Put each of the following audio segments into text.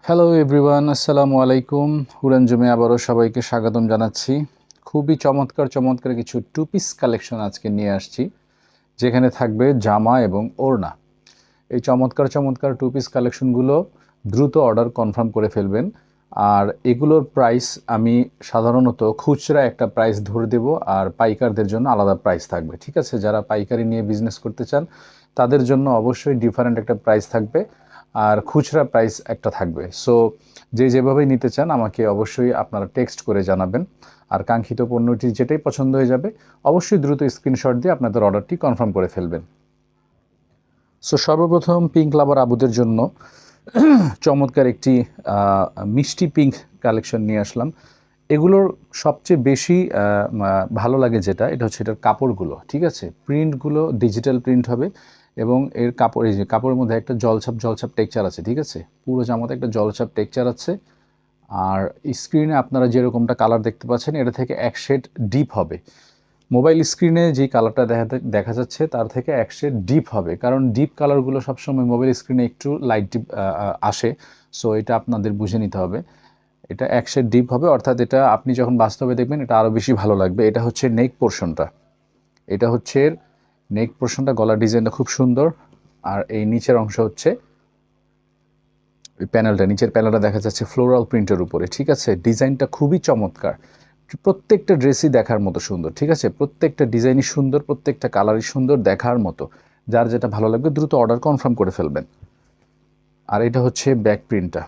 Hello everyone, আসসালামু আলাইকুম। হুরানজুমে আবারও সবাইকে স্বাগতম জানাচ্ছি। খুবই চমৎকার চমৎকার কিছু টু পিস কালেকশন আজকে নিয়ে আসছি, যেখানে থাকবে জামা এবং ওড়না। এই চমৎকার চমৎকার টু পিস কালেকশনগুলো দ্রুত অর্ডার কনফার্ম করে ফেলবেন। আর এগুলোর প্রাইস আমি সাধারণত খুচরা একটা প্রাইস ধরে দেব, আর পাইকারদের জন্য আলাদা প্রাইস থাকবে। ঠিক আছে, যারা পাইকারি নিয়ে বিজনেস করতে চান তাদের জন্য অবশ্যই ডিফারেন্ট একটা প্রাইস থাকবে, আর খুচরা প্রাইস একটা থাকবে। সো যে যেভাবেই নিতে চান আমাকে অবশ্যই আপনারা টেক্সট করে জানাবেন। আর কাঙ্ক্ষিত পণ্যটি যেটাই পছন্দ হয়ে যাবে অবশ্যই দ্রুত স্ক্রিনশট দিয়ে আপনাদের অর্ডারটি কনফার্ম করে ফেলবেন। সো সর্বপ্রথম পিঙ্ক লাভার আবুদের জন্য চমৎকার একটি মিষ্টি পিঙ্ক কালেকশন নিয়ে আসলাম। এগুলোর সবচেয়ে বেশি ভালো লাগে যেটা, এটা হচ্ছে এটার কাপড়গুলো। ঠিক আছে, প্রিন্টগুলো ডিজিটাল প্রিন্ট হবে এবং এর কাপড়, এই যে কাপড়ের মধ্যে একটা জলছাপ জলছাপ টেক্সচার আছে। ঠিক আছে, পুরো জামাতে একটা জলছাপ টেক্সচার আছে। আর স্ক্রিনে আপনারা যেরকমটা কালার দেখতে পাচ্ছেন এটা থেকে এক শেড ডিপ হবে। মোবাইল স্ক্রিনে যে কালারটা দেখা যাচ্ছে তার থেকে এক শেড ডিপ হবে, কারণ ডিপ কালারগুলো সবসময় মোবাইল স্ক্রিনে একটু লাইট ডিপ আসে। সো এটা আপনাদের বুঝে নিতে হবে। এটা এক শেড ডিপ হবে, অর্থাৎ এটা আপনি যখন বাস্তবে দেখবেন এটা আরও বেশি ভালো লাগবে। এটা হচ্ছে নেক পোর্শনটা, এটা হচ্ছে নেক পোর্শনটা, গলার ডিজাইনটা খুব সুন্দর। আর এই নিচের অংশ হচ্ছে ওই প্যানেলটা, নিচের প্যানেলটা দেখা যাচ্ছে ফ্লোরাল প্রিন্টের উপরে। ঠিক আছে, ডিজাইনটা খুবই চমৎকার। প্রত্যেকটা ড্রেসই দেখার মতো সুন্দর। ঠিক আছে, প্রত্যেকটা ডিজাইনই সুন্দর, প্রত্যেকটা কালারই সুন্দর, দেখার মতো। যার যেটা ভালো লাগবে দ্রুত অর্ডার কনফার্ম করে ফেলবেন। আর এটা হচ্ছে ব্যাক প্রিন্টটা,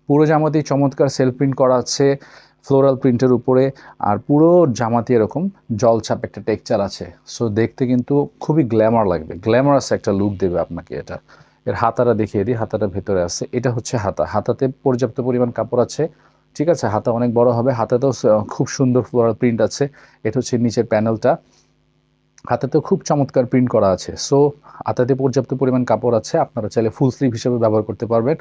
পুরো জামাতেই চমৎকার সেলফ প্রিন্ট করা আছে ফ্লোরাল প্রিন্টের উপরে। আর পুরো জামাতে এরকম জলছাপ একটা টেক্সচার আছে। সো দেখতে কিন্তু খুবই গ্ল্যামার লাগবে, গ্ল্যামারাস একটা লুক দেবে আপনাকে এটা। এর হাতাটা দেখিয়ে দিই, হাতাটা ভেতরে আছে। এটা হচ্ছে হাতা, হাতাতে পর্যাপ্ত পরিমাণ কাপড় আছে। ঠিক আছে, হাতা অনেক বড় হবে, হাতাতেও খুব সুন্দর ফ্লোরাল প্রিন্ট আছে। এটা হচ্ছে নিচের প্যানেলটা, হাতাতেও খুব চমৎকার প্রিন্ট করা আছে। সো হাতাতে পর্যাপ্ত পরিমাণ কাপড় আছে, আপনারা চাইলে ফুল স্লিভ হিসেবে ব্যবহার করতে পারবেন।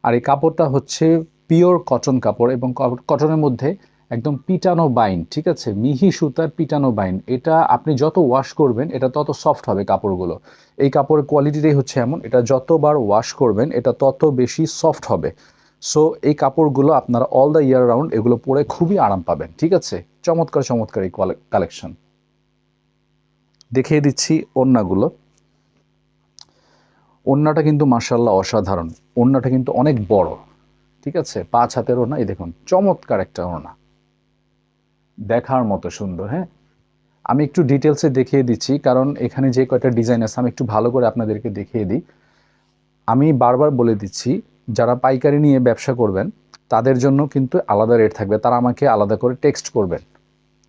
আর এই কাপড়টা হচ্ছে পিওর কটন কাপড়, এবং কটনের মধ্যে একদম পিটানো বাইন। ঠিক আছে, মিহি সুতার পিটানো বাইন। এটা আপনি যত ওয়াশ করবেন এটা তত সফট হবে কাপড়গুলো। এই কাপড়ের কোয়ালিটিটাই হচ্ছে এমন, এটা যতবার ওয়াশ করবেন এটা তত বেশি সফট হবে। সো এই কাপড়গুলো আপনারা অল দ্য ইয়ার রাউন্ড এগুলো পরে খুবই আরাম পাবেন। ঠিক আছে, চমৎকার চমৎকার এই কালেকশন। দেখিয়ে দিচ্ছি ওড়নাগুলো। ওড়নাটা কিন্তু মাশাআল্লাহ অসাধারণ, ওড়নাটা কিন্তু অনেক বড়। ঠিক আছে, 5 হাতের ওড়না। এই দেখুন চমৎকার একটা ওড়না, দেখার মতো সুন্দর। হ্যাঁ, আমি একটু ডিটেলসে দেখিয়ে দিচ্ছি, কারণ এখানে যে কয়টা ডিজাইন আছে আমি একটু ভালো করে আপনাদেরকে দেখিয়ে দিই। আমি বারবার বলে দিচ্ছি, যারা পাইকারি নিয়ে ব্যবসা করবেন তাদের জন্য কিন্তু আলাদা রেট থাকবে, তারা আমাকে আলাদা করে টেক্সট করবেন।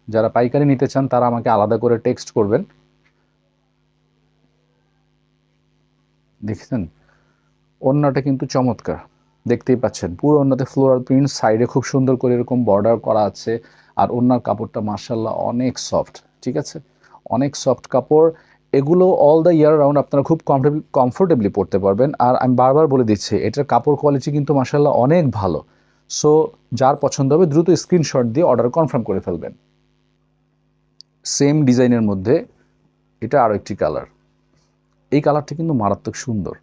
যারা পাইকারি নিতে চান তারা আমাকে আলাদা করে টেক্সট করবেন। দেখছেন, ওড়নাটা কিন্তু চমৎকার, দেখতেই পাচ্ছেন পুরো ওড়নাতে ফ্লোরাল প্রিন্ট, সাইডে খুব সুন্দর করে এরকম বর্ডার করা আছে। আর ওড়নার কাপড়টা মাশাআল্লাহ অনেক সফট। ঠিক আছে, অনেক সফট কাপড়। এগুলো অল দ্য ইয়ার রাউন্ড আপনারা খুব কমফোর্টেবলি পরতে পারবেন। আর আমি বারবার বলে দিচ্ছি এটার কাপড় কোয়ালিটি কিন্তু মাশাআল্লাহ অনেক ভালো। সো যার পছন্দ হবে দ্রুত স্ক্রিনশট দিয়ে অর্ডার কনফার্ম করে ফেলবেন। সেম ডিজাইনের মধ্যে এটা আরও একটি কালার, এই কালারটা কিন্তু মারাত্মক সুন্দর।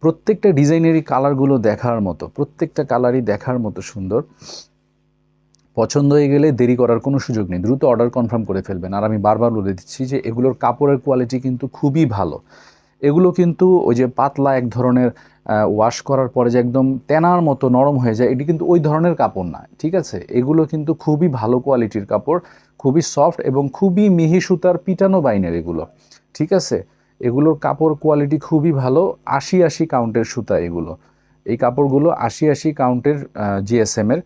প্রত্যেকটা ডিজাইনেরই কালারগুলো দেখার মতো, প্রত্যেকটা কালারই দেখার মতো সুন্দর। পছন্দ হয়ে গেলে দেরি করার কোনো সুযোগ নেই, দ্রুত অর্ডার কনফার্ম করে ফেলবেন। আর আমি বারবার বলে দিচ্ছি যে এগুলোর কাপড়ের কোয়ালিটি কিন্তু খুবই ভালো। এগুলো কিন্তু ওই যে পাতলা এক ধরনের ওয়াশ করার পরে যে একদম তেনার মতো নরম হয়ে যায়, এটি কিন্তু ওই ধরনের কাপড় না। ঠিক আছে, এগুলো কিন্তু খুবই ভালো কোয়ালিটির কাপড়, খুবই সফট এবং খুবই মিহি সুতার পিটানো বাইনের এগুলো। ঠিক আছে, এগুলোর কাপড় কোয়ালিটি খুবই ভালো, ৮০ কাউন্টের সুতা এগুলো। এই কাপড়গুলো ৮০ কাউন্টের জিএসএম এর।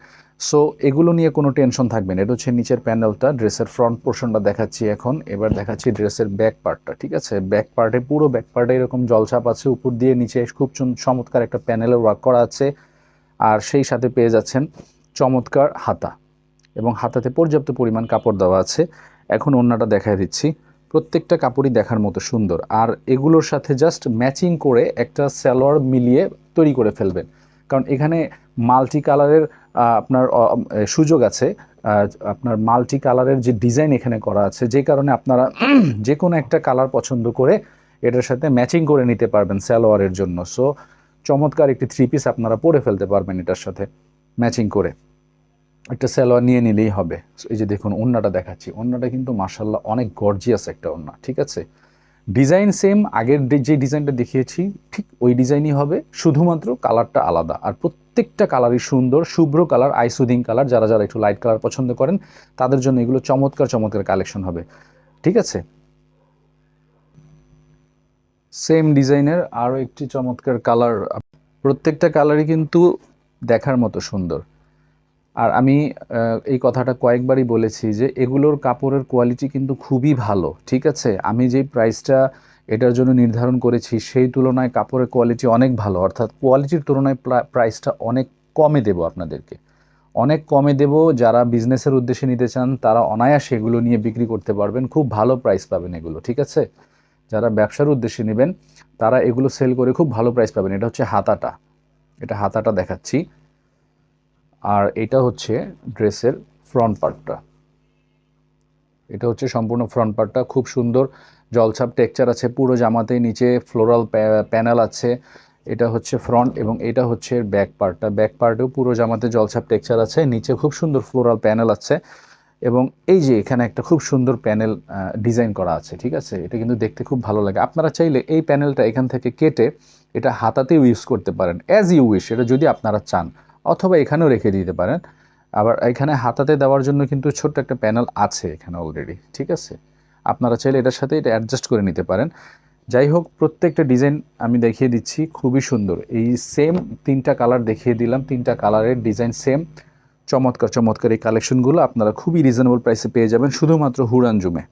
সো এগুলো নিয়ে কোনো টেনশন থাকবে না। এটা হচ্ছে নিচের প্যানেলটা, ড্রেসের ফ্রন্ট পোর্শনটা দেখাচ্ছি এখন। এবার দেখাচ্ছি ড্রেসের ব্যাক পার্টটা। ঠিক আছে, ব্যাক পার্টে, পুরো ব্যাক পার্টে এরকম জলছাপ আছে, উপর দিয়ে নিচে খুব চমৎকার একটা প্যানেলের ওয়ার্ক করা আছে। আর সেই সাথে পেয়ে যাচ্ছেন চমৎকার হাতা, এবং হাতাতে পর্যাপ্ত পরিমাণ কাপড় দেওয়া আছে। এখন ওড়নাটা দেখায় দিচ্ছি, প্রত্যেকটা কাপড়ই দেখার মতো সুন্দর। আর এগুলোর সাথে জাস্ট ম্যাচিং করে একটা সালোয়ার মিলিয়ে তৈরি করে ফেলবেন, কারণ এখানে মাল্টি কালারের আপনার সুযোগ আছে। আপনার মাল্টি কালারের যে ডিজাইন এখানে করা আছে, যে কারণে আপনারা যে কোনো একটা কালার পছন্দ করে এটার সাথে ম্যাচিং করে নিতে পারবেন সালোয়ারের জন্য। সো চমৎকার একটি 3 পিস আপনারা পরে ফেলতে পারবেন এটার সাথে ম্যাচিং করে। একটা সালোয়ার নিয়ে নিলেই হবে। এই যে দেখুন ওড়নাটা দেখাচ্ছি, ওড়নাটা কিন্তু মাশাআল্লাহ অনেক গর্জিয়াস একটা ওড়না, ঠিক আছে। ডিজাইন সেম, আগের যে ডিজাইনটা দেখিয়েছি ঠিক ওই ডিজাইনই হবে, শুধুমাত্র কালারটা আলাদা। আর প্রত্যেকটা কালারই সুন্দর, শুভ্র কালার, আইসুদিং কালার। যারা যারা একটু লাইট কালার পছন্দ করেন তাদের জন্য এগুলো চমৎকার চমৎকার কালেকশন হবে, ঠিক আছে। সেম ডিজাইনের আরও একটি চমৎকার কালার, প্রত্যেকটা কালারই কিন্তু দেখার মতো সুন্দর। আর আমি এই কথাটা কয়েকবারই বলেছি যে এগুলোর কাপড়ের কোয়ালিটি কিন্তু খুবই ভালো, ঠিক আছে। আমি যেই প্রাইসটা এটার জন্য নির্ধারণ করেছি সেই তুলনায় কাপড়ের কোয়ালিটি অনেক ভালো, অর্থাৎ কোয়ালিটির তুলনায় প্রাইসটা অনেক কমে দেব আপনাদেরকে, অনেক কমে দেব। যারা বিজনেসের উদ্দেশ্যে নিতে চান তারা অনায়াসে এগুলো নিয়ে বিক্রি করতে পারবেন, খুব ভালো প্রাইস পাবেন এগুলো, ঠিক আছে। যারা ব্যবসার উদ্দেশ্যে নেবেন তারা এগুলো সেল করে খুব ভালো প্রাইস পাবেন। এটা হচ্ছে হাতাটা, এটা হাতাটা দেখাচ্ছি। আর এটা হচ্ছে ড্রেসের ফ্রন্ট পার্টটা, এটা হচ্ছে সম্পূর্ণ ফ্রন্ট পার্টটা, খুব সুন্দর জলছাপ টেক্সচার আছে পুরো জামাতে, নিচে ফ্লোরাল প্যানেল আছে। এটা হচ্ছে ফ্রন্ট এবং এটা হচ্ছে ব্যাক পার্টটা, ব্যাক পার্টেও পুরো জামাতে জলছাপ টেক্সচার আছে, নিচে খুব সুন্দর ফ্লোরাল প্যানেল আছে এবং এই যে এখানে একটা খুব সুন্দর প্যানেল ডিজাইন করা আছে, ঠিক আছে। এটা কিন্তু দেখতে খুব ভালো লাগে। আপনারা চাইলে এই প্যানেলটা এখান থেকে কেটে এটা হাতাতেও ইউজ করতে পারেন, অ্যাজ ইউ উইশ, এটা যদি আপনারা চান, অথবা এখানেও রেখে দিতে পারেন। আবার এখানে হাতাতে দেওয়ার জন্য কিন্তু ছোট্ট একটা প্যানেল আছে এখানে অলরেডি, ঠিক আছে। আপনারা চাইলে এটার সাথে এটা অ্যাডজাস্ট করে নিতে পারেন। যাই হোক, প্রত্যেকটা ডিজাইন আমি দেখিয়ে দিচ্ছি, খুবই সুন্দর। এই সেম 3টা কালার দেখিয়ে দিলাম, 3টা কালারের ডিজাইন সেম, চমৎকার চমৎকার এই কালেকশনগুলো আপনারা খুবই রিজনেবল প্রাইসে পেয়ে যাবেন শুধুমাত্র হুরানজুমে।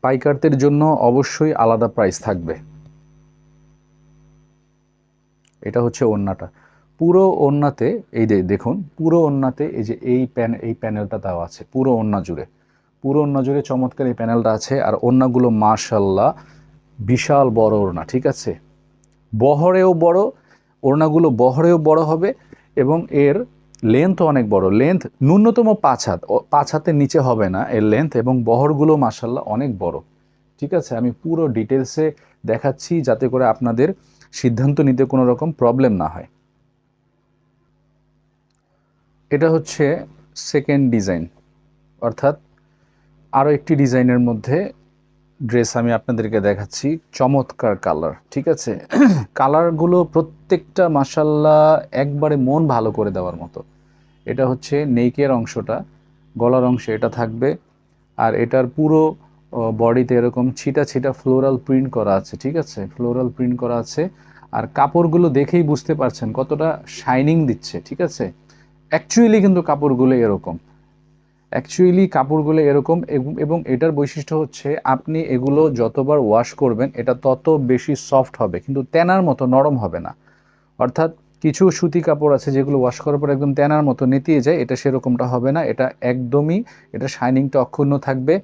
পাইকারদের জন্য অবশ্যই আলাদা প্রাইস থাকবে। এটা হচ্ছে ওড়নাটা, পুরো ওড়নাতে এই যে দেখুন, পুরো ওড়নাতে এই যে এই প্যানেলটা দেওয়া আছে পুরো ওড়না জুড়ে, পুরো ওড়না জুড়ে চমৎকার এই প্যানেলটা আছে। আর ওড়নাগুলো মাশাআল্লাহ বিশাল বড় ওড়না, ঠিক আছে। বহরেও বড়, ওড়নাগুলো বহরেও বড় হবে এবং এর লেন্থ অনেক বড়, লেন্থ ন্যূনতম 5 হাত, 5 হাতের নিচে হবে না এর লেন্থ, এবং বহরগুলো মাশাআল্লাহ অনেক বড়, ঠিক আছে। আমি পুরো ডিটেলসে দেখাচ্ছি যাতে করে আপনাদের সিদ্ধান্ত নিতে কোনো রকম প্রবলেম না হয়। এটা হচ্ছে সেকেন্ড ডিজাইন, অর্থাৎ আরও একটি ডিজাইনের মধ্যে ড্রেস আমি আপনাদেরকে দেখাচ্ছি। চমৎকার কালার, ঠিক আছে। কালারগুলো প্রত্যেকটা মাশাআল্লাহ একবারে মন ভালো করে দেওয়ার মতো। এটা হচ্ছে নেকের অংশটা, গলার অংশে এটা থাকবে, আর এটার পুরো বডিতে এরকম ছিটা ছিটা ফ্লোরাল প্রিন্ট করা আছে, ঠিক আছে, ফ্লোরাল প্রিন্ট করা আছে। আর কাপড়গুলো দেখেই বুঝতে পারছেন কতটা শাইনিং দিচ্ছে, ঠিক আছে। অ্যাকচুয়ালি কিন্তু কাপড়গুলো এরকম, এবং এটার বৈশিষ্ট্য হচ্ছে আপনি এগুলো যতবার ওয়াশ করবেন এটা তত বেশি সফট হবে, কিন্তু তেনার মতো নরম হবে না। অর্থাৎ কিছু সুতি কাপড় আছে যেগুলো ওয়াশ করার পর একদম তেনার মতো নেতিয়ে যায়, এটা সেরকমটা হবে না। এটা একদমই, এটা শাইনিংটা অক্ষুণ্ণ থাকবে।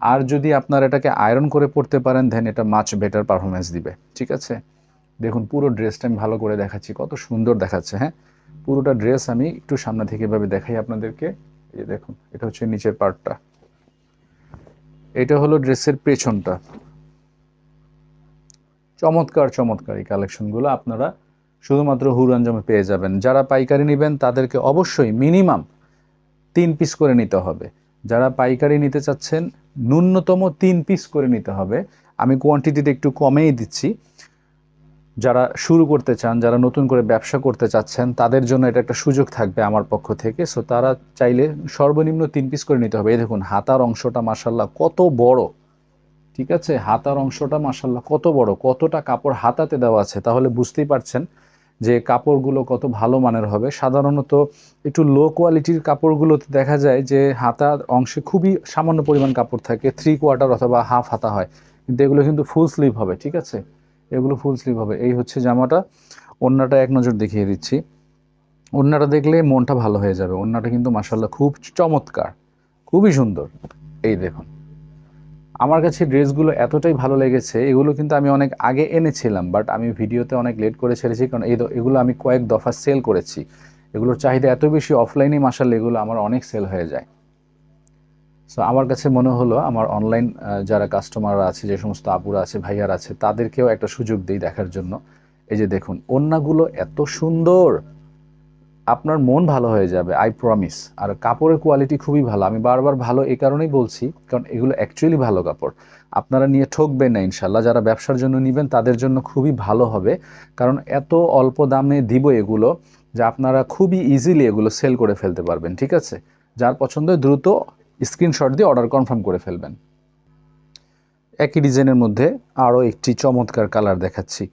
আর যদি আপনারা এটাকে আয়রন করে পরতে পারেন দেন এটা মাচ বেটার পারফরমেন্স দিবে, ঠিক আছে। দেখুন পুরো ড্রেসটা আমি ভালো করে দেখাচ্ছি, কত সুন্দর দেখাচ্ছে। হ্যাঁ, পুরোটা ড্রেস আমি একটু সামনে থেকে এভাবে দেখাই আপনাদেরকে। এই দেখুন, এটা হচ্ছে নিচের পার্টটা, এটা হলো ড্রেসের পেছনটা। চমৎকার চমৎকার এই কালেকশনগুলো আপনারা শুধুমাত্র হুরানজামে পেয়ে যাবেন। যারা পাইকারি নেবেন তাদেরকে অবশ্যই মিনিমাম 3 পিস করে নিতে হবে। যারা পাইকারি নিতে চাচ্ছেন ন্যূনতম 3 পিস করে নিতে হবে। আমি কোয়ান্টিটিতে একটু কমেই দিচ্ছি। যারা শুরু করতে চান, যারা নতুন করে ব্যবসা করতে চাচ্ছেন তাদের জন্য এটা একটা সুযোগ থাকবে আমার পক্ষ থেকে। সো তারা চাইলে সর্বনিম্ন 3 পিস করে নিতে হবে। এই দেখুন হাতার অংশটা মাশাআল্লাহ কত বড়, ঠিক আছে। হাতার অংশটা মাশাআল্লাহ কত বড়, কতটা কাপড় হাতাতে দেওয়া আছে, তাহলে বুঝতেই পারছেন যে কাপড়গুলো কত ভালো মানের হবে। সাধারণত একটু লো কোয়ালিটির কাপড়গুলোতে দেখা যায় যে হাতার অংশে খুবই সামান্য পরিমাণ কাপড় থাকে, 3/4 অথবা হাফ হাতা হয়, কিন্তু এগুলো কিন্তু ফুল স্লিভ হবে, ঠিক আছে। এগুলো ফুল স্লিভ হবে। এই হচ্ছে জামাটা। ওড়নাটা এক নজর দেখিয়ে দিচ্ছি, ওড়নাটা দেখলে মনটা ভালো হয়ে যাবে। ওড়নাটা কিন্তু মাশাআল্লাহ খুব চমৎকার, খুবই সুন্দর। এই দেখুন, আমার কাছে ড্রেসগুলো এতটাই ভালো লেগেছে, এগুলো কিন্তু আমি অনেক আগে এনেছিলাম, বাট আমি ভিডিওতে অনেক লেট করে ছেড়েছি, কারণ এগুলো আমি কয়েক দফা সেল করেছি। এগুলোর চাহিদা এত বেশি, অফলাইনে মাশাআল্লাহ এগুলো আমার অনেক সেল হয়ে যায়। সো আমার কাছে মনে হলো আমার অনলাইন যারা কাস্টমাররা আছে, যে সমস্ত আপুরা আছে, ভাইয়ারা আছে, তাদেরকেও একটা সুযোগ দিই দেখার জন্য। এই যে দেখুন, ওড়নাগুলো এত সুন্দর, আপনার মন ভালো হয়ে যাবে, আই প্রমিস। আর কাপড়ের কোয়ালিটি খুবই ভালো। আমি বারবার ভালো এই কারণেই বলছি, কারণ এগুলো অ্যাকচুয়ালি ভালো কাপড়। আপনারা নিয়ে ঠকবেন না ইনশাল্লাহ। যারা ব্যবসার জন্য নেবেন তাদের জন্য খুবই ভালো হবে, কারণ এত অল্প দামে দিব এগুলো যে আপনারা খুবই ইজিলি এগুলো সেল করে ফেলতে পারবেন। ঠিক আছে, যার পছন্দ দ্রুত স্ক্রিনশট দিয়ে অর্ডার কনফার্ম করে ফেলবেন। একই ডিজাইনের মধ্যে আরও একটি চমৎকার কালার দেখাচ্ছি,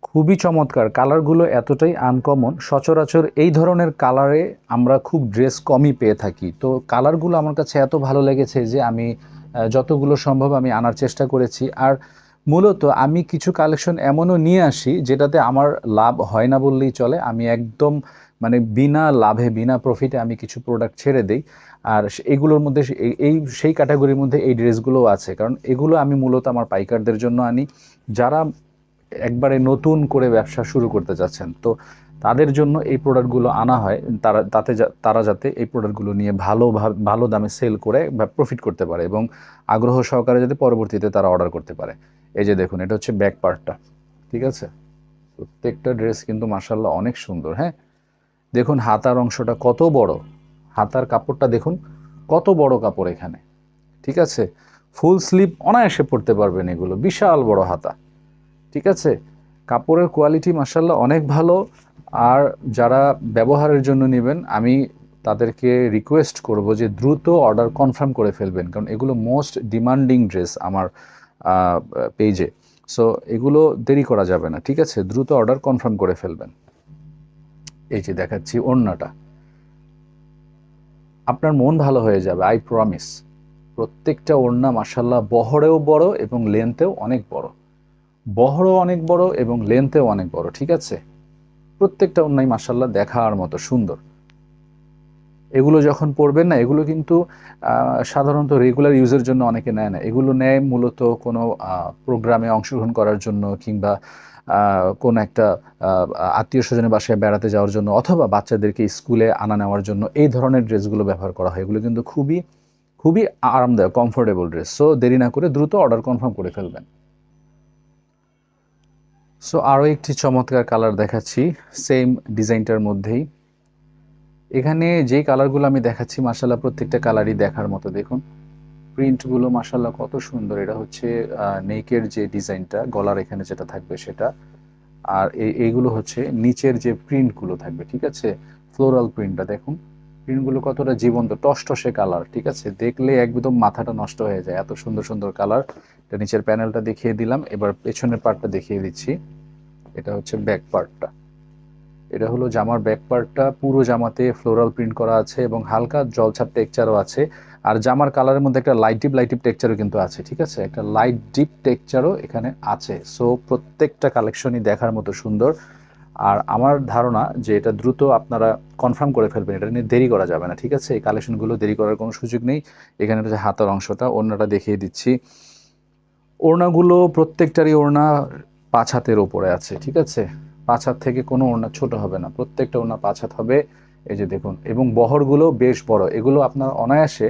খুবই চমৎকার। কালারগুলো এতটাই আনকমন, সচরাচর এই ধরনের কালারে আমরা খুব ড্রেস কমই পেয়ে থাকি। তো কালারগুলো আমার কাছে এত ভালো লেগেছে যে আমি যতগুলো সম্ভব আমি আনার চেষ্টা করেছি। আর মূলত আমি কিছু কালেকশন এমনও নিয়ে আসি যেটাতে আমার লাভ হয় না বললেই চলে। আমি একদম মানে বিনা লাভে, বিনা প্রফিটে আমি কিছু প্রোডাক্ট ছেড়ে দিই। আর এগুলোর মধ্যে সেই ক্যাটাগরির মধ্যে এই ড্রেসগুলোও আছে, কারণ এগুলো আমি মূলত আমার পাইকারদের জন্য আনি, যারা একবারে নতুন করে ব্যবসা শুরু করতে যাচ্ছেন। তো তাদের জন্য এই প্রোডাক্টগুলো আনা হয়, তারা যাতে এই প্রোডাক্টগুলো নিয়ে ভালো দামে সেল করে বা প্রফিট করতে পারে, এবং আগ্রহ সহকারে যাতে পরবর্তীতে তারা অর্ডার করতে পারে। এই যে দেখুন, এটা হচ্ছে ব্যাক পার্টটা। ঠিক আছে, প্রত্যেকটা ড্রেস কিন্তু মাশাআল্লাহ অনেক সুন্দর। হ্যাঁ, দেখুন হাতার অংশটা কত বড়, হাতার কাপড়টা দেখুন কত বড় কাপড় এখানে। ঠিক আছে, ফুল স্লিভ অনায়াসে পরতে পারবেন এগুলো, বিশাল বড় হাতা। ঠিক আছে, কাপড়ের কোয়ালিটি মাশাআল্লাহ অনেক ভালো। আর যারা ব্যবহারের জন্য নেবেন, আমি তাদেরকে রিকোয়েস্ট করব যে দ্রুত অর্ডার কনফার্ম করে ফেলবেন, কারণ এগুলো মোস্ট ডিমান্ডিং ড্রেস আমার পেজে। সো এগুলো দেরি করা যাবে না। ঠিক আছে, দ্রুত অর্ডার কনফার্ম করে ফেলবেন। এই যে দেখাচ্ছি ওড়নাটা, আপনার মন ভালো হয়ে যাবে, আই প্রমিস। প্রত্যেকটা ওড়না মাশাআল্লাহ বহরেও বড় এবং লেন্থেও অনেক বড়, বহরও অনেক বড় এবং লেন্থেও অনেক বড়। ঠিক আছে, প্রত্যেকটা ওড়নাই মাশাআল্লাহ দেখার মতো সুন্দর। এগুলো যখন পরবেন না, এগুলো কিন্তু সাধারণত রেগুলার ইউজের জন্য অনেকে নেয় না। এগুলো নেয় মূলত কোনো প্রোগ্রামে অংশগ্রহণ করার জন্য, কিংবা কোনো একটা আত্মীয় স্বজনের বাসায় বেড়াতে যাওয়ার জন্য, অথবা বাচ্চাদেরকে স্কুলে আনা নেওয়ার জন্য এই ধরনের ড্রেসগুলো ব্যবহার করা হয়। এগুলো কিন্তু খুবই খুবই আরামদায়ক, কমফোর্টেবল ড্রেস। সো দেরি না করে দ্রুত অর্ডার কনফার্ম করে ফেলবেন। সো আরও একটি চমৎকার কালার দেখাচ্ছি সেম ডিজাইনটার মধ্যেই। এখানে যেই কালারগুলো আমি দেখাচ্ছি মাশাআল্লাহ প্রত্যেকটা কালারই দেখার মতো। দেখুন প্রিন্টগুলো মাশাআল্লাহ কত সুন্দর। এটা হচ্ছে নেকের যে ডিজাইনটা, গলার এখানে যেটা থাকবে সেটা। আর এইগুলো হচ্ছে নিচের যে প্রিন্টগুলো থাকবে। ঠিক আছে, ফ্লোরাল প্রিন্টটা দেখুন, প্রিন্টগুলো কতটা জীবন্ত, টসটসে কালার। ঠিক আছে, দেখলে একদম মাথাটা নষ্ট হয়ে যায়, এত সুন্দর সুন্দর কালার। এটা নিচের প্যানেলটা দেখিয়ে দিলাম, এবার পেছনের পার্টটা দেখিয়ে দিচ্ছি। এটা হচ্ছে ব্যাক পার্টটা। এটা হলো জামার ব্যাক পার্টটা, পুরো জামাতে ফ্লোরাল প্রিন্ট করা আছে এবং হালকা জলছাপ টেক্সচারও আছে। আর জামার কালারের মধ্যে একটা লাইট ডিপ টেক্সচারও কিন্তু আছে। ঠিক আছে, একটা লাইট ডিপ টেক্সচারও এখানে আছে। সো প্রত্যেকটা কালেকশনই দেখার মতো সুন্দর। আর আমার ধারণা যে এটা দ্রুত আপনারা কনফার্ম করে ফেলবেন, এটা নিয়ে দেরি করা যাবে না। ঠিক আছে, এই কালেকশনগুলো দেরি করার কোনো সুযোগ নেই। এখানে হচ্ছে হাতার অংশটা, ওড়নাটা দেখিয়ে দিচ্ছি। ওড়নাগুলো প্রত্যেকটারই ওড়না 5 হাতের ওপরে আছে। ঠিক আছে, 5 হাত থেকে কোনো ওড়না ছোট হবে না, প্রত্যেকটা ওড়না 5 হাত হবে। এই যে দেখুন, এবং বহরগুলো বেশ বড়। এগুলো আপনার অনায়াসে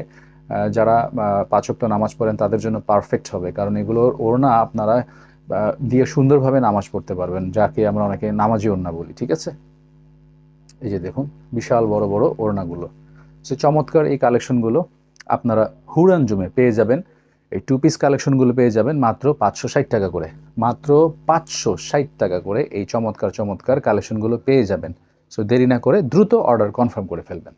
যারা 5 ওয়াক্ত নামাজ পড়েন তাদের জন্য পারফেক্ট হবে, কারণ এগুলোর ওড়না আপনারা দিয়ে সুন্দরভাবে নামাজ পড়তে পারবেন, যাকে আমরা অনেকে নামাজি ওড়না বলি। ঠিক আছে, এই যে দেখুন বিশাল বড় বড় ওড়নাগুলো। সে চমৎকার এই কালেকশনগুলো আপনারা হুড়ানজুমে পেয়ে যাবেন। এই 2 পিস কালেকশনগুলো পেয়ে যাবেন মাত্র 560 টাকা করে। মাত্র 560 টাকা করে এই চমৎকার চমৎকার কালেকশনগুলো পেয়ে যাবেন। সো দেরি না করে দ্রুত অর্ডার কনফার্ম করে ফেলবেন।